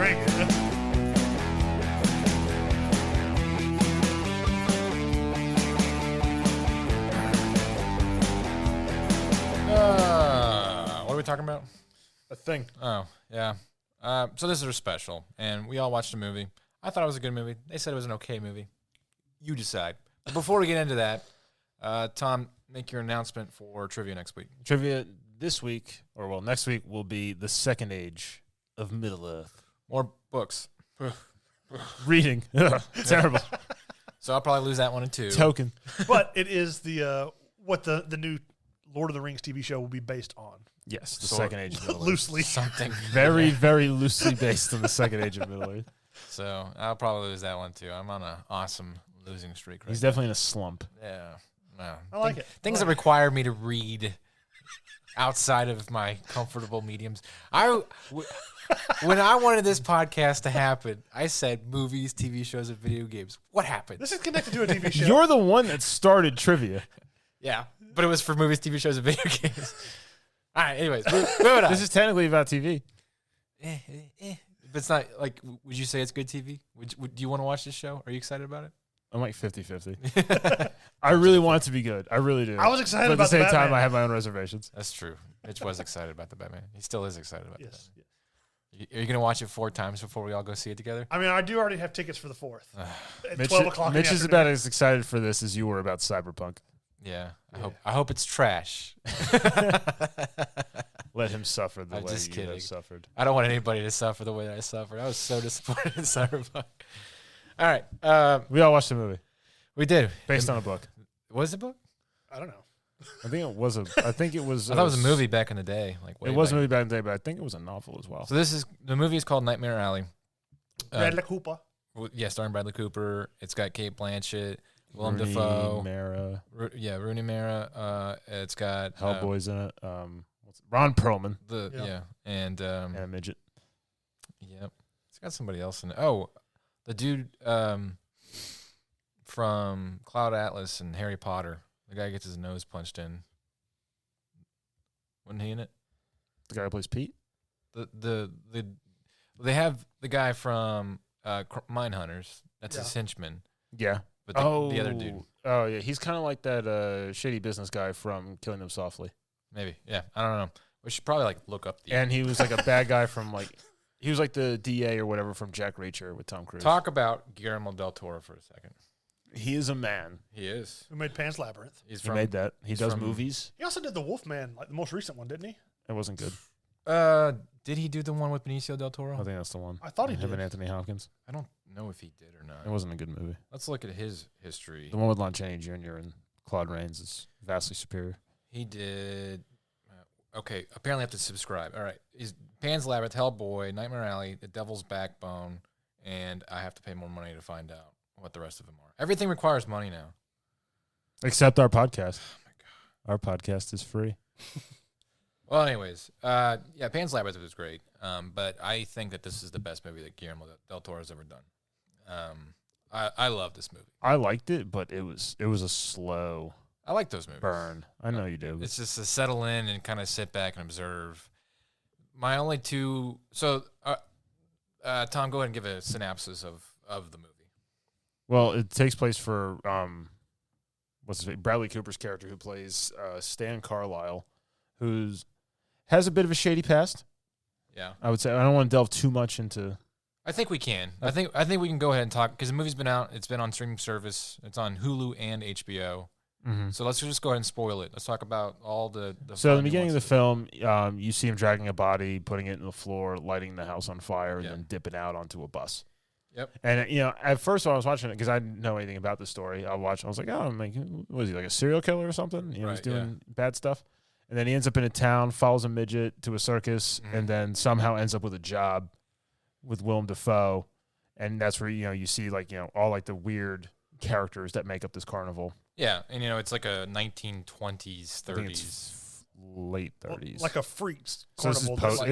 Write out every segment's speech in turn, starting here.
Crank it. What are we talking about? A thing. Oh, yeah. So this is a special, and we all watched the movie. I thought it was a good movie. They said it was an okay movie. You decide. But before we get into that, Tom, make your announcement for trivia next week. Trivia this week, or well, next week, will be the second age of Middle Earth. More books. Reading. Terrible. So I'll probably lose that one in two. Token. But it is the what the new Lord of the Rings TV show will be based on. Yes, the Sort- second age of Middle Earth. Loosely. Something. Very, very loosely based on the second age of Middle Earth. So I'll probably lose that one too. I'm on an awesome losing streak right He's definitely in a slump. now. Yeah. No. I like it. Things that require me to read outside of my comfortable mediums. When I wanted this podcast to happen, I said movies, TV shows, and video games. What happened? This is connected to a TV show. You're the one that started trivia. Yeah, but it was for movies, TV shows, and video games. All right, anyways, moving on. This is technically about TV. But it's not like, would you say it's good TV? Do you want to watch this show? Are you excited about it? I'm like 50-50. I really want it to be good. I really do. I was excited but about at the same time, Batman. I have my own reservations. That's true. Mitch was excited about the Batman. He still is excited about Yes. the Batman. Are you going to watch it 4 times before we all go see it together? I mean, I do already have tickets for the 4th. At Mitch, 12 o'clock. Mitch in is the about afternoon. as excited for this as you were about Cyberpunk. Yeah. I hope it's trash. Let him suffer the I'm way just you kidding. have suffered. I don't want anybody to suffer the way that I suffered. I was so disappointed in Cyberpunk. All right. We all watched the movie We did. based on a book. Was it a book? I don't know. I think it was I thought it was a movie back in the day. Like way It was a back. movie back in the day, but I think it was a novel as well. So the movie is called Nightmare Alley. Bradley Cooper. Yeah, starring Bradley Cooper. It's got Kate Blanchett, Willem Rooney Dafoe. Mara, Rooney Mara. It's got Hellboy's in it. Ron Perlman and and a midget. yep. It's got somebody else in it. Oh, the dude from Cloud Atlas and Harry Potter. The guy gets his nose punched in. Wasn't he in it? The guy who plays Pete. They have the guy from Mindhunters. That's his henchman. Yeah. But the other dude. Oh, yeah. He's kind of like that shady business guy from Killing Them Softly. Maybe. Yeah. I don't know. We should probably look up the. And he was like a bad guy from he was like the DA or whatever from Jack Reacher with Tom Cruise. Talk about Guillermo del Toro for a second. He is a man. He is. Who made Pan's Labyrinth. He made that. He does movies. He also did The Wolfman, like the most recent one, didn't he? It wasn't good. Did he do the one with Benicio del Toro? I think that's the one. I thought he Him did. and Anthony Hopkins. I don't know if he did or not. It wasn't a good movie. Let's look at his history. The one with Lon Chaney Jr. and Claude Rains is vastly superior. He did. Okay, apparently I have to subscribe. All right. He's Pan's Labyrinth, Hellboy, Nightmare Alley, The Devil's Backbone, and I have to pay more money to find out what the rest of them are. Everything requires money now. Except our podcast. Oh, my God. Our podcast is free. Well, anyways, Pan's Labyrinth was great, but I think that this is the best movie that Guillermo del Toro has ever done. I love this movie. I liked it, but it was a slow I like those movies. burn. I know you do. It's just to settle in and kind of sit back and observe. My only two. So, Tom, go ahead and give a synopsis of the movie. Well, it takes place for what's his name? Bradley Cooper's character who plays Stan Carlisle, has a bit of a shady past. Yeah, I would say I don't want to delve too much into. I think we can. I think we can go ahead and talk because the movie's been out. It's been on streaming service. It's on Hulu and HBO. Mm-hmm. So let's just go ahead and spoil it. Let's talk about all the So in the fun beginning of the nuances. film, you see him dragging a body, putting it in the floor, lighting the house on fire, and Yeah. then dipping out onto a bus. Yep. And at first when I was watching it, because I didn't know anything about the story, I was like, oh, what is he, like a serial killer or something? He's Right, doing bad stuff. And then he ends up in a town, follows a midget to a circus, and then somehow ends up with a job with Willem Dafoe. And that's where, you see all like the weird characters that make up this carnival. Yeah, and it's like a 1920s, I think 30s. it's late 30s. Like a freaks So this is carnival.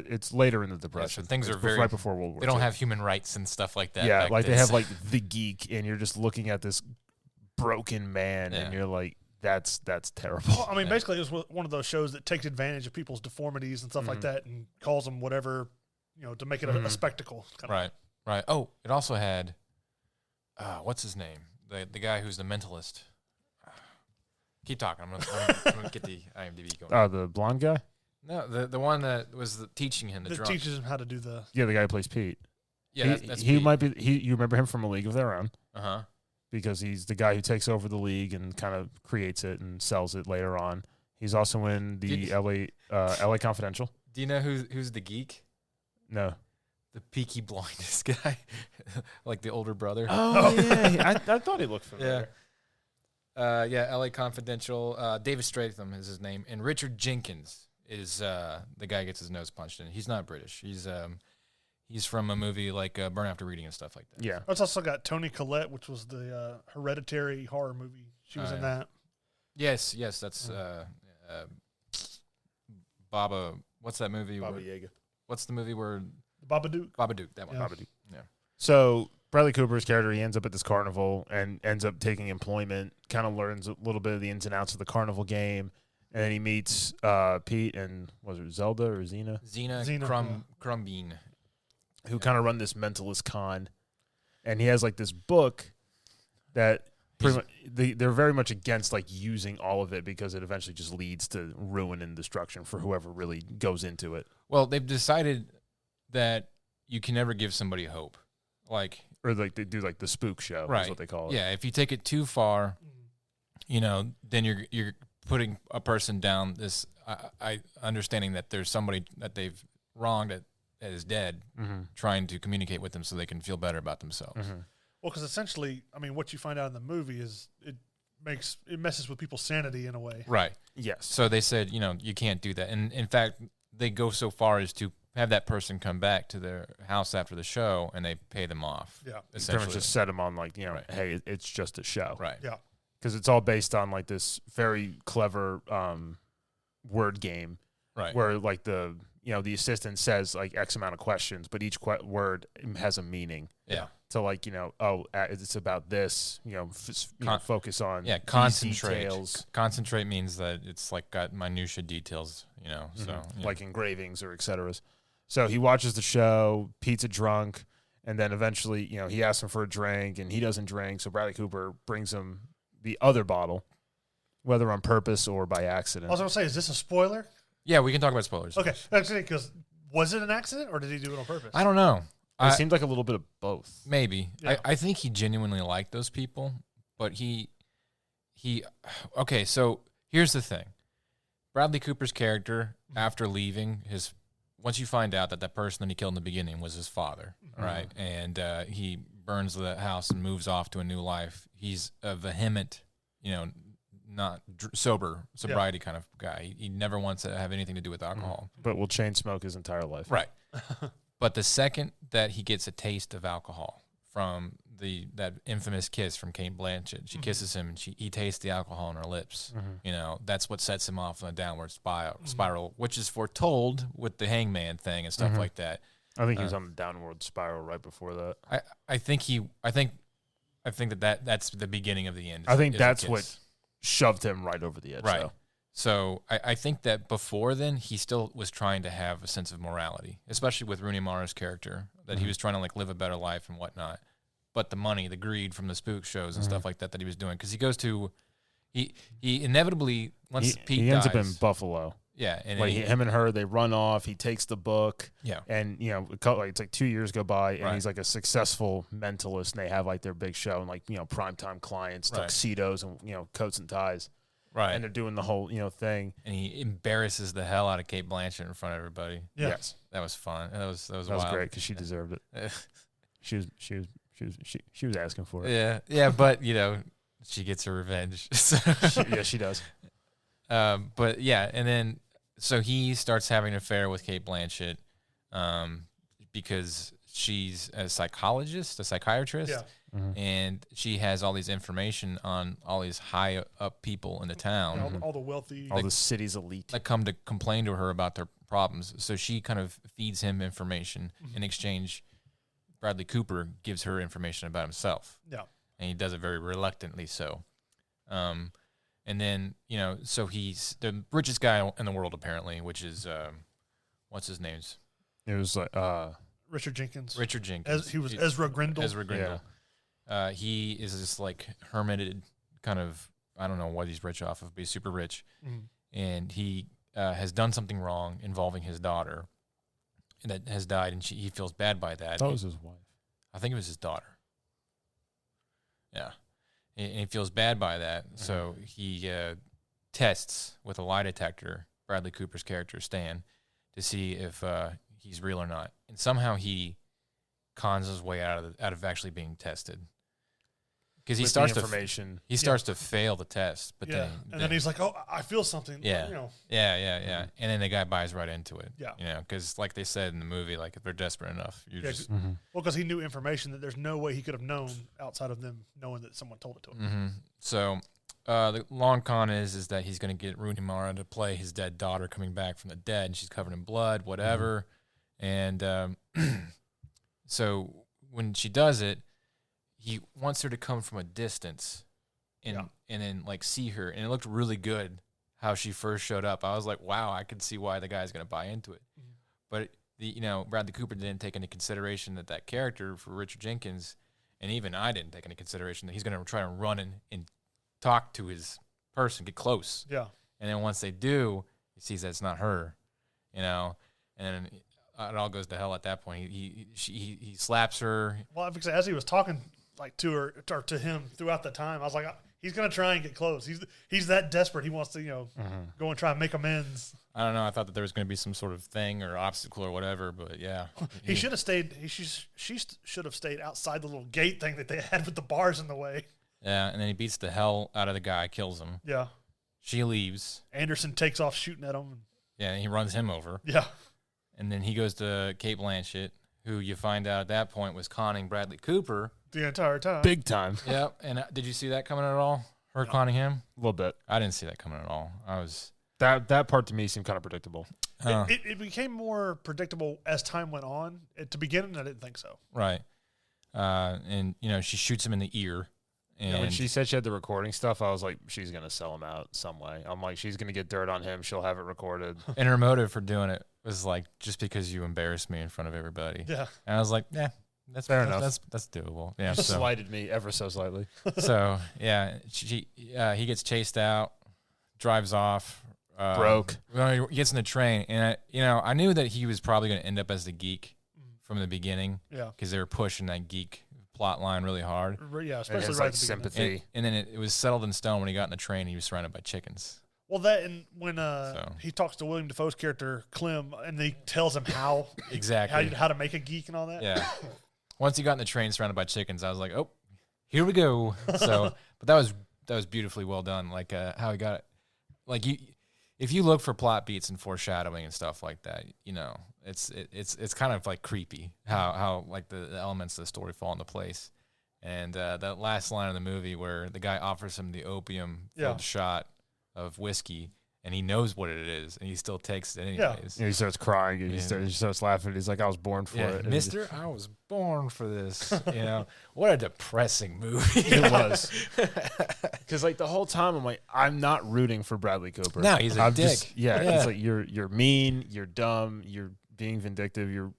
it's later in the Yeah, Depression. so things It's are very right before World War They don't II. have human rights and stuff like that. Yeah, back like they then. have like the geek, and you're just looking at this broken man, and Yeah. you're like, that's terrible. Well, I mean, basically, it was one of those shows that takes advantage of people's deformities and stuff like that, and calls them whatever, to make it a spectacle. Right. Oh, it also had, what's his name? The guy who's the mentalist. Keep talking. I'm gonna get the IMDb going. Oh, the blonde guy? No, the one that was teaching him That teaches him how to do the. Yeah, the guy who plays Pete. Yeah, that's he Pete. might be. You remember him from A League of Their Own? Because he's the guy who takes over the league and kind of creates it and sells it later on. He's also in the LA Confidential. Do you know who's the geek? No. The Peaky Blinders guy, like the older brother. Oh yeah, I thought he looked familiar. Yeah, LA Confidential. David Stratham is his name, and Richard Jenkins is the guy who gets his nose punched in. He's not British. He's from a movie like Burn After Reading and stuff like that. Yeah. It's also got Toni Collette, which was the Hereditary horror movie. She was in that. Yes, that's Baba. What's that movie? Baba Yaga. What's the movie where Babadook? Babadook? That one. Yeah. Babadook. Yeah. So Bradley Cooper's character, he ends up at this carnival and ends up taking employment. Kind of learns a little bit of the ins and outs of the carnival game, and then he meets Pete and was it Zelda or Xena? Xena Crumbine, who kind of run this mentalist con, and he has like this book that pretty much they're very much against like using all of it because it eventually just leads to ruin and destruction for whoever really goes into it. Well, they've decided that you can never give somebody hope, Or like they do like the spook show, right? Is what they call it. Yeah, if you take it too far, then you're putting a person down this. I understanding that there's somebody that they've wronged that is dead, trying to communicate with them so they can feel better about themselves. Well, because essentially, I mean, what you find out in the movie is it messes with people's sanity in a way. Right. Yes. So they said, you can't do that. And in fact, they go so far as to have that person come back to their house after the show and they pay them off. Yeah. Essentially. Just set them on like, hey, it's just a show. Right. Yeah. Because it's all based on like this very clever word game. Right. Where like the assistant says like X amount of questions, but each word has a meaning. Yeah. So like, it's about this, focus on concentrate. details. Concentrate means that it's like got minutia details, so. Like engravings or et cetera. So he watches the show, Pete's a drunk, and then eventually, he asks him for a drink and he doesn't drink. So Bradley Cooper brings him the other bottle, whether on purpose or by accident. I was going to say, is this a spoiler? Yeah, we can talk about spoilers. Okay. Actually, because was it an accident or did he do it on purpose? I don't know. It seemed like a little bit of both. Maybe. Yeah. I think he genuinely liked those people, but okay, so here's the thing. Bradley Cooper's character, after leaving, once you find out that person that he killed in the beginning was his father, right? And he burns the house and moves off to a new life. He's a vehement, not sobriety kind of guy. He never wants to have anything to do with alcohol. But will chain smoke his entire life. Right. But the second that he gets a taste of alcohol from that infamous kiss from Kate Blanchett, she kisses him and he tastes the alcohol on her lips. That's what sets him off on a downward spiral, which is foretold with the hangman thing and stuff like that. I think he was on the downward spiral right before that. I think that's the beginning of the end. I think that's what shoved him right over the edge. Right. Though. So I think that before then, he still was trying to have a sense of morality, especially with Rooney Mara's character, that he was trying to live a better life and whatnot. But the money, the greed from the spook shows and stuff like that he was doing, because he goes to, he inevitably once Pete he ends dies, up in Buffalo. Yeah, and him and her, they run off. He takes the book. Yeah, and it's like 2 years go by, and he's like a successful mentalist, and they have like their big show and like primetime clients, tuxedos and coats and ties. Right. And they're doing the whole, thing. And he embarrasses the hell out of Kate Blanchett in front of everybody. Yeah. Yes. That was fun. That was wild. That was great because she deserved it. she was asking for it. Yeah. Yeah, but she gets her revenge. So. She does. But yeah, and then so he starts having an affair with Kate Blanchett because she's a psychiatrist. Yeah. And she has all these information on all these high up people in the town. All the wealthy. All the city's elite. That come to complain to her about their problems. So she kind of feeds him information. In exchange, Bradley Cooper gives her information about himself. Yeah. And he does it very reluctantly so. And then, so he's the richest guy in the world apparently, which is, what's his name's? It was like Richard Jenkins. He was Ezra Grindle. Ezra Grindle. Yeah. He is this like hermited kind of, I don't know what he's rich off of, but he's super rich. Mhm. And he has done something wrong involving his daughter that has died, and he feels bad by that. That was his wife. I think it was his daughter. Yeah. And he feels bad by that, so he tests with a lie detector Bradley Cooper's character, Stan, to see if he's real or not. And somehow he cons his way out of actually being tested. Because he starts to fail the test, but then he's like, "Oh, I feel something." Yeah, you know. yeah. And then the guy buys right into it. Yeah, you know, because like they said in the movie, like if they're desperate enough, you're just well, because he knew information that there's no way he could have known outside of them knowing that someone told it to him. Mm-hmm. So the long con is that he's going to get Rooney Mara to play his dead daughter coming back from the dead, and she's covered in blood, whatever. And so when she does it, he wants her to come from a distance and then like see her. And it looked really good how she first showed up. I was like, wow, I could see why the guy's going to buy into it. Mm-hmm. But Bradley Cooper didn't take into consideration that character for Richard Jenkins, and even I didn't take into consideration that he's going to try and run and talk to his person, get close. Yeah. And then once they do, he sees that it's not her, you know, and then it all goes to hell at that point. He slaps her. Well, because as he was talking like to her or to him throughout the time, I was like, he's gonna try and get close. He's that desperate. He wants to go and try and make amends. I don't know. I thought that there was going to be some sort of thing or obstacle or whatever, but yeah, he should have stayed. She should have stayed outside the little gate thing that they had with the bars in the way. Yeah, and then he beats the hell out of the guy, kills him. Yeah. She leaves. Anderson takes off shooting at him. Yeah, and he runs him over. Yeah. And then he goes to Kate Blanchett, who you find out at that point was conning Bradley Cooper. The entire time. Big time. Yep. And did you see that coming at all? Her conning him? A little bit. I didn't see that coming at all. That part to me seemed kind of predictable. It became more predictable as time went on. To begin, I didn't think so. Right. And, she shoots him in the ear. And when she said she had the recording stuff, I was like, she's going to sell him out some way. I'm like, she's going to get dirt on him. She'll have it recorded. And her motive for doing it was like, just because you embarrassed me in front of everybody. Yeah. And I was like, yeah, that's fair enough. That's doable. Yeah. You slighted me ever so slightly. So, yeah, he gets chased out, drives off. Broke. He gets in the train. And, I knew that he was probably going to end up as the geek from the beginning. Yeah. Because they were pushing that geek plot line really hard. Yeah, especially right at the sympathy. And then it was settled in stone when he got in the train. He was surrounded by chickens. Well, that and when he talks to William Dafoe's character Clem, and he tells him how exactly how to make a geek and all that. Yeah. Once he got in the train surrounded by chickens, I was like, oh, here we go. So, but that was beautifully well done. Like how he got it. Like if you look for plot beats and foreshadowing and stuff like that, it's kind of like creepy how like the elements of the story fall into place. And that last line of the movie where the guy offers him the opium-filled shot of whiskey, and he knows what it is, and he still takes it anyways. Yeah, he starts crying, and he starts laughing. He's like, I was born for it. Mister, I was born for this. What a depressing movie. It was. Because like the whole time, I'm like, I'm not rooting for Bradley Cooper. No, he's a dick. It's like you're mean, you're dumb, you're being vindictive, you're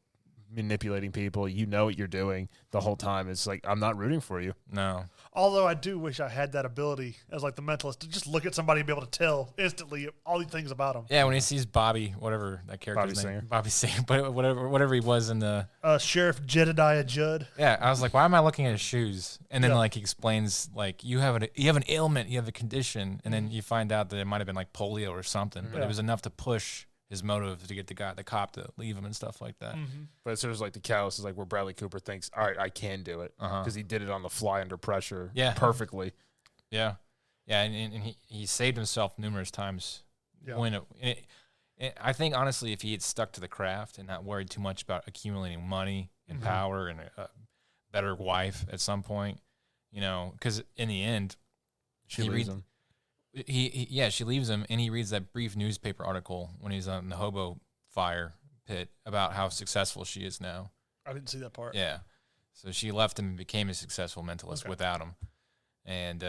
manipulating people. You know what you're doing the whole time. It's like, I'm not rooting for you. No. Although I do wish I had that ability as like the mentalist to just look at somebody and be able to tell instantly all these things about them. Yeah, when he sees Bobby, whatever that character's name, Bobby Singer, but whatever he was in the Sheriff Jedediah Judd. Yeah, I was like, why am I looking at his shoes? And then like he explains like you have an ailment, you have a condition, and then you find out that it might have been like polio or something, but it was enough to push his motive to get the cop to leave him and stuff like that. Mm-hmm. But it's sort of like the callous is like where Bradley Cooper thinks, all right, I can do it because he did it on the fly under pressure perfectly. Yeah. Yeah, and he saved himself numerous times. Yeah. I think, honestly, if he had stuck to the craft and not worried too much about accumulating money and power and a better wife at some point, because in the end, she leaves him. She leaves him, and he reads that brief newspaper article when he's on the hobo fire pit about how successful she is now. I didn't see that part. Yeah. So she left him and became a successful mentalist without him. And,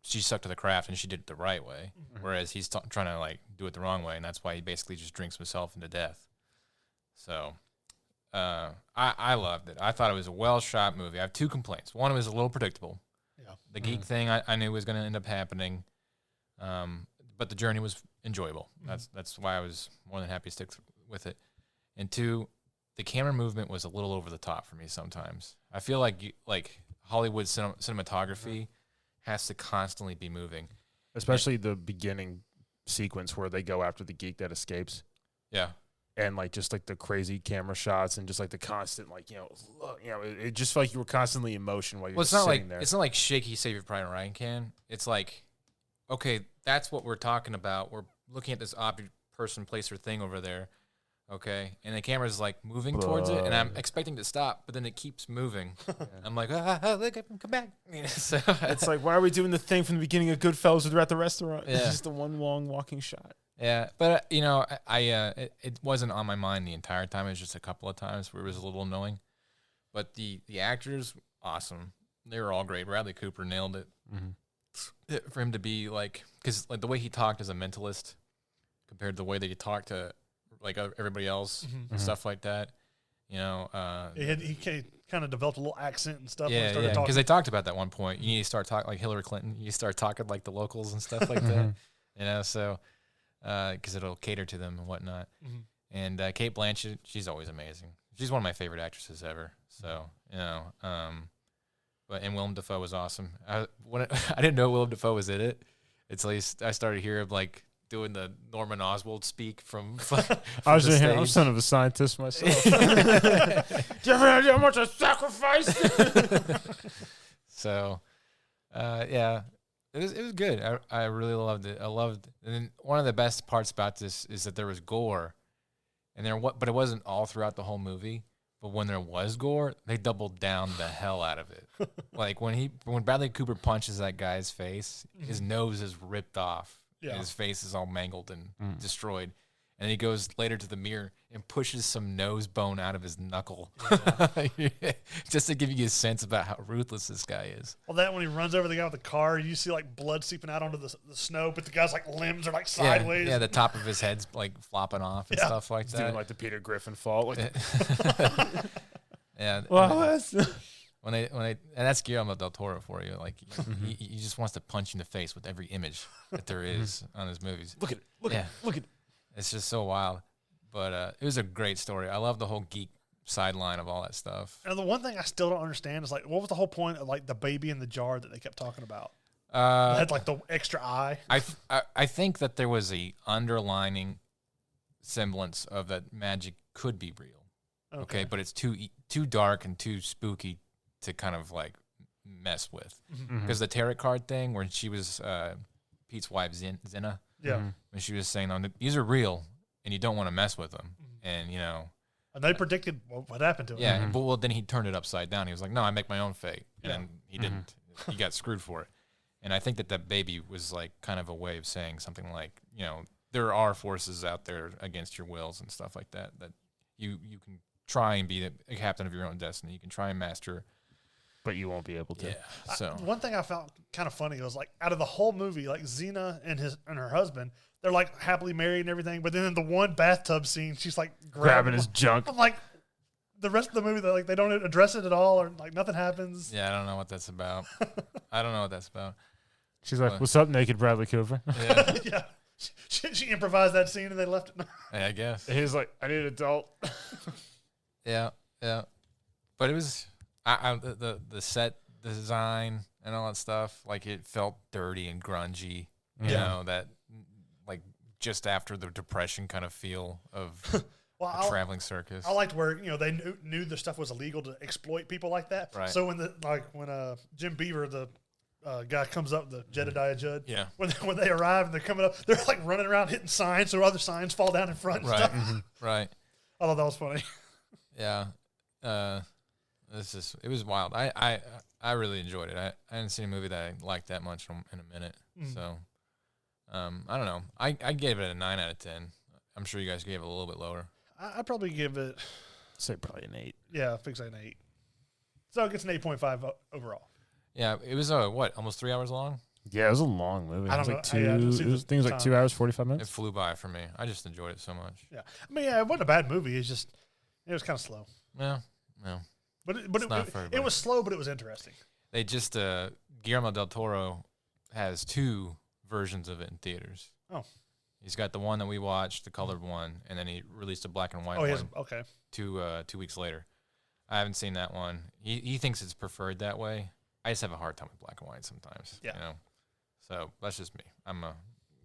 she stuck to the craft, and she did it the right way, whereas he's trying to, like, do it the wrong way, and that's why he basically just drinks himself into death. So I loved it. I thought it was a well-shot movie. I have 2 complaints. One, it was a little predictable. Yeah. The geek thing I knew was going to end up happening, but the journey was enjoyable. That's why I was more than happy to stick with it. And 2, the camera movement was a little over the top for me sometimes. I feel like Hollywood cinematography has to constantly be moving. Especially the beginning sequence where they go after the geek that escapes. Yeah. And like just like the crazy camera shots and just like the constant like it just felt like you were constantly in motion while you're it's not sitting like there. It's not like shaky Saving Private Ryan can. It's like, okay, that's what we're talking about. We're looking at this object, person, place, or thing over there. Okay, and the camera's like moving towards it, and I'm expecting it to stop, but then it keeps moving. I'm like, look, come back. So It's like, why are we doing the thing from the beginning of Goodfellas where they're at the restaurant? Yeah. It's just the one long walking shot. Yeah, but it wasn't on my mind the entire time. It was just a couple of times where it was a little annoying. But the actors, awesome. They were all great. Bradley Cooper nailed it. For him to be like, because like the way he talked as a mentalist compared to the way that he talked to like everybody else and stuff like that. He kind of developed a little accent and stuff. Yeah, when he started talking. because they talked about that one point. You need to start talking like Hillary Clinton. You start talking like the locals and stuff like that. So because it'll cater to them and whatnot. And Kate Blanchett, she's always amazing. She's one of my favorite actresses ever. So and Willem Dafoe was awesome. I didn't know Willem Dafoe was in it. It's like I started hearing like doing the Norman Oswald speak from I was just I'm son of a scientist myself. Do you ever know how much I sacrificed? So, it was good. I really loved it. And then one of the best parts about this is that there was gore, but it wasn't all throughout the whole movie. But when there was gore, they doubled down the hell out of it. Like when Bradley Cooper punches that guy's face, his nose is ripped off. Yeah. And his face is all mangled and destroyed. And he goes later to the mirror and pushes some nose bone out of his knuckle. Yeah. Just to give you a sense about how ruthless this guy is. Well, that when he runs over the guy with the car, you see like blood seeping out onto the snow, but the guy's like limbs are like sideways. Yeah, the top of his head's like flopping off and stuff like that. Doing like the Peter Griffin fall. Like Yeah. Well, and that's Guillermo del Toro for you. Like he just wants to punch you in the face with every image that there is on his movies. Look at it. Look at it. It's just so wild. But it was a great story. I love the whole geek sideline of all that stuff. And the one thing I still don't understand is like, what was the whole point of like the baby in the jar that they kept talking about? It had like the extra eye. I think that there was a underlining semblance of that magic could be real. Okay, but it's too dark and too spooky to kind of like mess with. Because the tarot card thing where she was Pete's wife Zena. Yeah. When she was saying, these are real and you don't want to mess with them. And, and they predicted what happened to him. Yeah. But well, then he turned it upside down. He was like, no, I make my own fate. Yeah. And he didn't. He got screwed for it. And I think that baby was like kind of a way of saying something like, there are forces out there against your wills and stuff like that, that you can try and be a captain of your own destiny. You can try and master. But you won't be able to. Yeah. So one thing I found kind of funny was like out of the whole movie, like Xena and her husband, they're like happily married and everything. But then in the one bathtub scene, she's like grabbing his junk. I'm like, the rest of the movie, they don't address it at all, or like nothing happens. Yeah, I don't know what that's about. She's like, "What's up, naked Bradley Cooper?" Yeah. Yeah. She improvised that scene and they left it. Yeah, I guess. And he's like, "I need an adult." Yeah. But it was the set design and all that stuff. Like it felt dirty and grungy. You know, that like just after the Depression kind of feel of a traveling circus. I liked where they knew the stuff was illegal to exploit people like that. Right. So when Jim Beaver, the guy comes up, the Jedediah Judd. Yeah. When they arrive and they're coming up, they're like running around hitting signs so other signs fall down in front. And Right. stuff. Right. I thought that was funny. Yeah. It was wild. I really enjoyed it. I hadn't seen a movie that I liked that much in a minute. So, I don't know. I gave it a 9 out of 10. I'm sure you guys gave it a little bit lower. I'd probably give it. Say probably an 8. Yeah, I think say an 8. So it gets an 8.5 overall. Yeah, it was almost 3 hours long. Yeah, it was a long movie. I don't it was know. like two. I think it was like 2 hours 45 It minutes. flew by for me. I just enjoyed it so much. Yeah, I mean, it wasn't a bad movie. It's just It was kind of slow. No, no. But It's it was slow, but it was interesting. They just Guillermo del Toro has 2 versions of it in theaters. Oh. He's got the one that we watched, the colored one, and then he released a black and white Oh, he one has, okay. 2 weeks later. I haven't seen that one. He thinks it's preferred that way. I just have a hard time with black and white sometimes. Yeah. You know? So that's just me. I'm a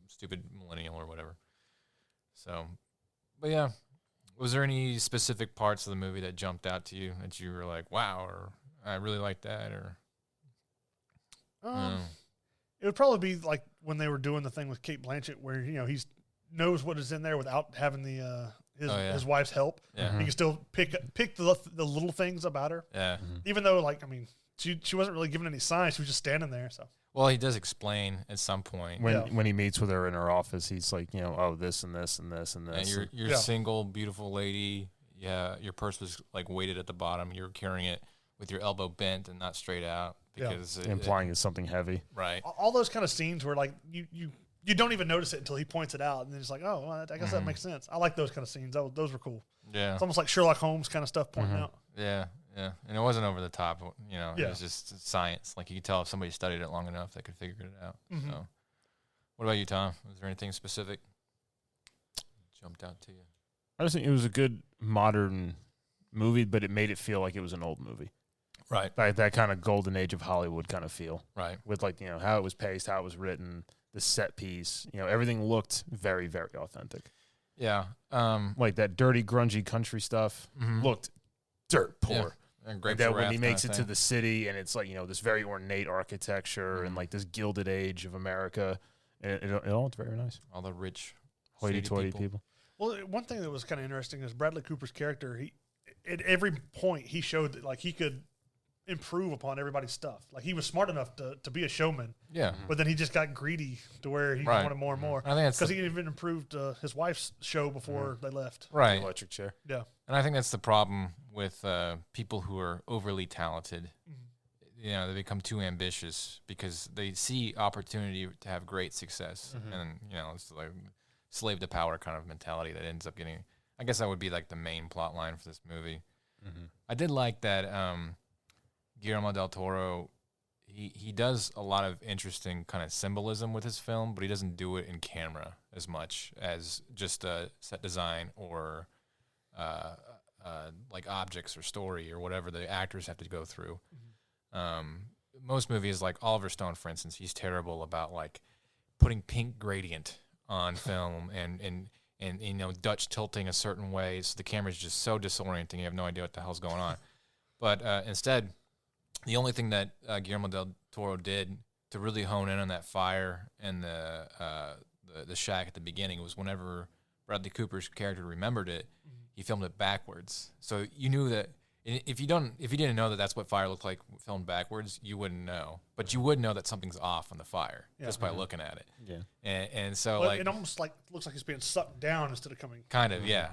stupid millennial or whatever. So, but yeah. Was there any specific parts of the movie that jumped out to you that you were like, wow, or I really like that, or? It would probably be like when they were doing the thing with Kate Blanchett, where he knows what is in there without having his wife's help. Yeah. He can still pick the little things about her. Yeah. Even though, she wasn't really giving any signs; she was just standing there. So. Well, he does explain at some point when he meets with her in her office, he's like, oh, this and this and this and this. And you're single, beautiful lady. Yeah, your purse was like weighted at the bottom. You're carrying it with your elbow bent and not straight out because implying it's something heavy. Right. All those kind of scenes where like you don't even notice it until he points it out, and then it's like, oh, well, I guess that makes sense. I like those kind of scenes. Those were cool. Yeah. It's almost like Sherlock Holmes kind of stuff pointing out. Yeah. Yeah. And it wasn't over the top. It Yeah. was just science. Like you could tell if somebody studied it long enough, they could figure it out. So, what about you, Tom? Was there anything specific jumped out to you? I just think it was a good modern movie, but it made it feel like it was an old movie. Right. Like that kind of golden age of Hollywood kind of feel. Right. With how it was paced, how it was written, the set piece. Everything looked very, very authentic. Yeah. Like that dirty, grungy country stuff looked dirt poor. Yeah. And like that when he makes it to the city and it's like, this very ornate architecture and like this gilded age of America. And it all looked very nice. All the rich, hoity-toity people. Well, one thing that was kind of interesting is Bradley Cooper's character. He, at every point, he showed that like he could improve upon everybody's stuff. Like he was smart enough to be a showman. Yeah. But then he just got greedy to where he wanted more and more. I think because he even improved his wife's show before they left. Right. The electric chair. Yeah. And I think that's the problem with people who are overly talented. They become too ambitious because they see opportunity to have great success. And, it's like slave to power kind of mentality that ends up getting, I guess that would be like the main plot line for this movie. I did like that Guillermo del Toro, he does a lot of interesting kind of symbolism with his film, but he doesn't do it in camera as much as just set design or like objects or story or whatever the actors have to go through. Most movies, like Oliver Stone, for instance, he's terrible about like putting pink gradient on film and Dutch tilting a certain way, so the camera's just so disorienting you have no idea what the hell's going on. But instead, the only thing that Guillermo del Toro did to really hone in on that fire and the shack at the beginning was whenever Bradley Cooper's character remembered it, he filmed it backwards. So you knew that if you didn't know that that's what fire looked like filmed backwards, you wouldn't know. But you would know that something's off on the fire just by looking at it. Yeah. And so it almost like looks like it's being sucked down instead of coming. Kind of, yeah.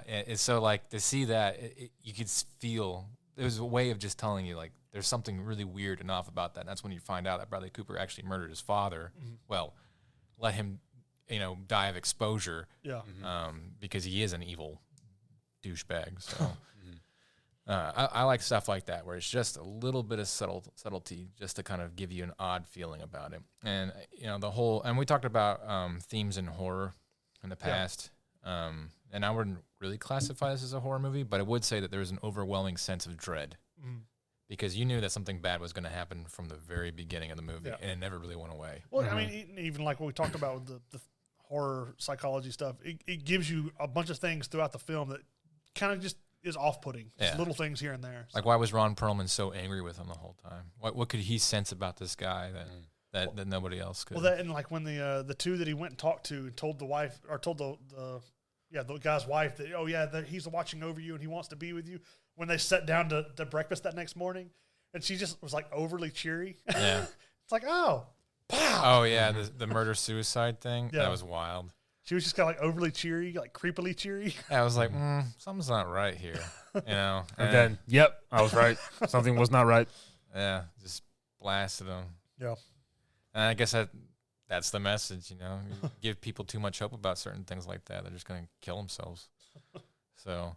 And so like to see that, you could feel there was a way of just telling you like there's something really weird and off about that. And that's when you find out that Bradley Cooper actually murdered his father. Well, let him, die of exposure. Yeah. Because he is an evil douchebag. So I like stuff like that where it's just a little bit of subtlety just to kind of give you an odd feeling about it. And and we talked about themes in horror in the past. And I wouldn't really classify this as a horror movie, but I would say that there was an overwhelming sense of dread because you knew that something bad was going to happen from the very beginning of the movie, and it never really went away. Well, I mean, even like what we talked about with the horror psychology stuff, it gives you a bunch of things throughout the film that kind of just is off-putting. Just little things here and there. So. Like, why was Ron Perlman so angry with him the whole time? What could he sense about this guy that nobody else could? Well, and like when the two that he went and talked to and told the wife or told the guy's wife that he's watching over you and he wants to be with you. When they sat down to breakfast that next morning, and she just was like overly cheery. Yeah, it's like pow. Oh yeah, the murder suicide thing. Yeah. That was wild. She was just kind of like overly cheery, like creepily cheery. I was like, something's not right here, And then, I was right. Something was not right. Yeah, just blasted him. Yeah, and I guess that's the message. You give people too much hope about certain things like that, they're just going to kill themselves. So,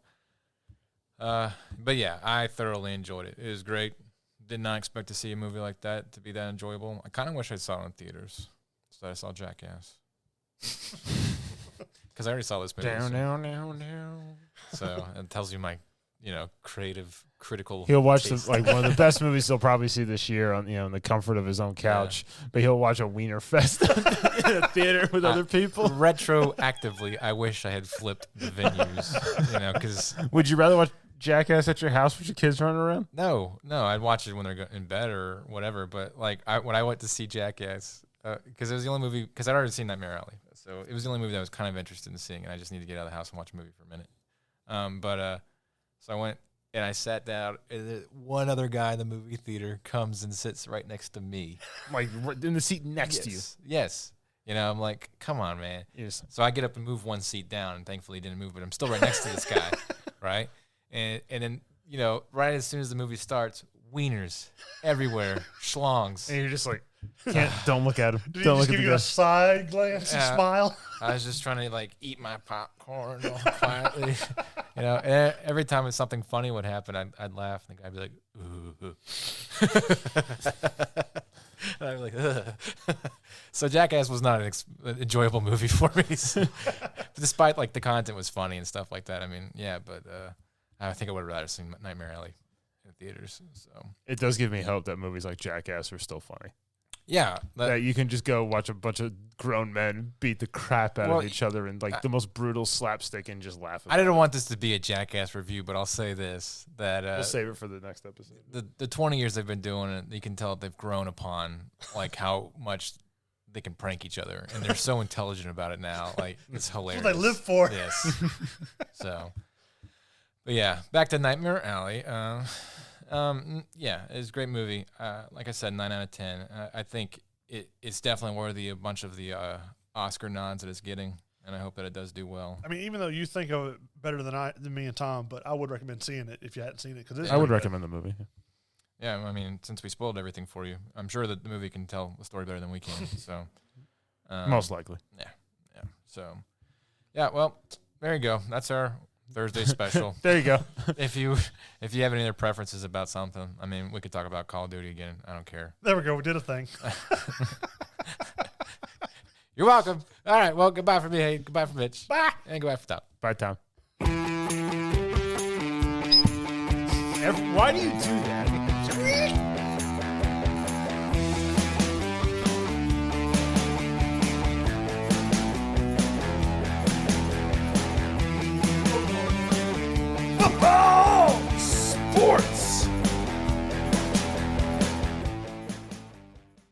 But yeah, I thoroughly enjoyed it. It was great. Did not expect to see a movie like that to be that enjoyable. I kind of wish I saw it in theaters. So I saw Jackass. Because I already saw this movie. So it tells you my, creative, critical. He'll watch taste. one of the best movies he'll probably see this year on in the comfort of his own couch. But he'll watch a Wiener Fest in a theater with other people. Retroactively, I wish I had flipped the venues. Because would you rather watch Jackass at your house with your kids running around? No, I'd watch it when they're in bed or whatever. But when I went to see Jackass, because it was the only movie, because I'd already seen Nightmare Alley, so it was the only movie that I was kind of interested in seeing, and I just needed to get out of the house and watch a movie for a minute. So I went and I sat down, and one other guy in the movie theater comes and sits right next to me, like in the seat next to you. Yes. I'm like, come on, man. Yes. So I get up and move one seat down, and thankfully he didn't move, but I'm still right next to this guy, right? And then right as soon as the movie starts, wieners everywhere, schlongs, and you're just like, don't look at him. Did don't he just look give at you a side glance and smile? I was just trying to eat my popcorn all quietly, And every time something funny would happen, I'd laugh, and the guy'd be like, "Ooh." And I'd be like, ugh. So Jackass was not an enjoyable movie for me, despite the content was funny and stuff like that. I mean, yeah, but I think I would have rather seen Nightmare Alley in theaters. So it does give me hope that movies like Jackass are still funny. Yeah, that you can just go watch a bunch of grown men beat the crap out of each other and the most brutal slapstick and just laugh. I didn't want this to be a Jackass review, but I'll say this: that we'll save it for the next episode. The 20 years they've been doing it, you can tell they've grown upon how much they can prank each other, and they're so intelligent about it now. It's hilarious. That's what they live for. Yes. So, but yeah, back to Nightmare Alley. Yeah, it's a great movie. Like I said, 9 out of 10. I think it's definitely worthy of a bunch of the Oscar nods that it's getting, and I hope that it does do well. I mean, even though you think of it better than me and Tom, but I would recommend seeing it if you hadn't seen it. I would recommend the movie. Yeah, I mean, since we spoiled everything for you, I'm sure that the movie can tell the story better than we can. So, most likely. Yeah. So, yeah. Well, there you go. That's our Thursday special. There you go. If you have any other preferences about something, I mean, we could talk about Call of Duty again. I don't care. There we go. We did a thing. You're welcome. All right. Well, goodbye from me. Hey, goodbye from Mitch. Bye. And goodbye from Tom. Bye, Tom. Why do you do that?